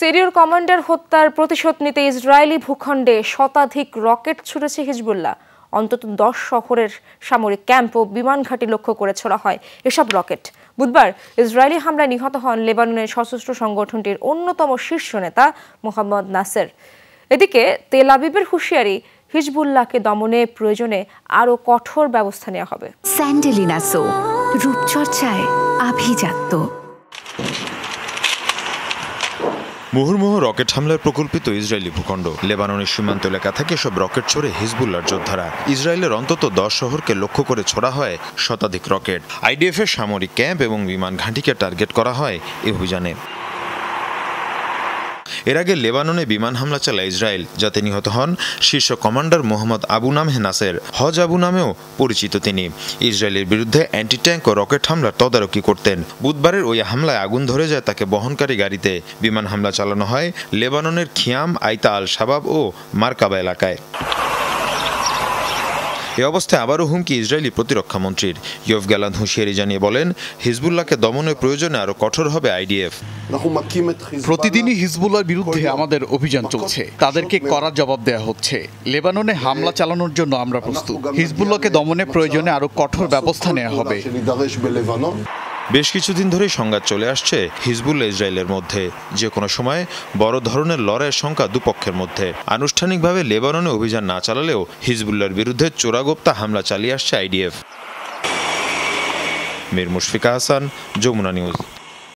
সিরিয়ার কমান্ডার হত্যার প্রতিশোধ নিতে ইসরায়েলি ভূখণ্ডে শতাধিক রকেট ছুড়েছে হিজবুল্লাহ। অন্তত 10 শহরের সামরিক ক্যাম্প ও বিমান ঘাঁটি লক্ষ্য করে ছোড়া হয় এসব রকেট। বুধবার ইসরায়েলি হামলায় নিহত হন লেবাননের সশস্ত্র সংগঠনটির অন্যতম শীর্ষ নেতা মোহাম্মদ নাসের। এদিকে তেল আবিবের হুঁশিয়ারি, হিজবুল্লাহকে দমনে প্রয়োজনে আরও কঠোর ব্যবস্থা নেওয়া হবে। স্যান্ডেলিনা সো, রূপচর্চায় আভিজাত্য। মুহুর্মুহু রকেট হামলায় প্রকল্পিত ইসরায়েলি ভূখণ্ড। লেবাননের সীমান্ত এলাকা থেকে সব রকেট ছোড়ে হিজবুল্লাহর যোদ্ধারা। ইসরায়েলের অন্তত 10 শহরকে লক্ষ্য করে ছোড়া হয় শতাধিক রকেট। আইডিএফ এর সামরিক ক্যাম্প এবং বিমান ঘাঁটিকে টার্গেট করা হয় এই অভিযানে। এর আগে লেবাননে বিমান হামলা চালায় ইসরায়েল, যাতে নিহত হন শীর্ষ কমান্ডার মোহাম্মদ আবু নামহ নাসের। হজ আবু নামেও পরিচিত তিনি। ইসরায়েলের বিরুদ্ধে অ্যান্টি ট্যাঙ্ক ও রকেট হামলার তদারকি করতেন। বুধবারের ওই হামলায় আগুন ধরে যায় তাকে বহনকারী গাড়িতে। বিমান হামলা চালানো হয় লেবাননের খিয়াম, আইতা আল শাবাব ও মারকাবা এলাকায়। এ অবস্থায় আবারও হুমকি ইসরায়েলি প্রতিরক্ষা মন্ত্রীর। ইয়োভ গ্যালান্ট হুঁশিয়ারি জানিয়ে বলেন, হিজবুল্লাহকে দমনের প্রয়োজনে আরও কঠোর হবে আইডিএফ। প্রতিদিনই হিজবুল্লাহর বিরুদ্ধে আমাদের অভিযান চলছে, তাদেরকে কড়া জবাব দেওয়া হচ্ছে। লেবাননে হামলা চালানোর জন্য আমরা প্রস্তুত। হিজবুল্লাহকে দমনের প্রয়োজনে আরও কঠোর ব্যবস্থা নেওয়া হবে। বেশ কিছুদিন ধরেই সংঘাত চলে আসছে হিজবুল্লাহ ইসরায়েলের মধ্যে। যে কোনো সময় বড় ধরনের লড়াইয়ের শঙ্কা দুপক্ষের মধ্যে। আনুষ্ঠানিকভাবে লেবাননে অভিযান না চালালেও হিজবুল্লাহর বিরুদ্ধে চোরাগোপ্তা হামলা চালিয়ে আসছে আইডিএফ। মীর মুশফিকা হাসান, যমুনা নিউজ।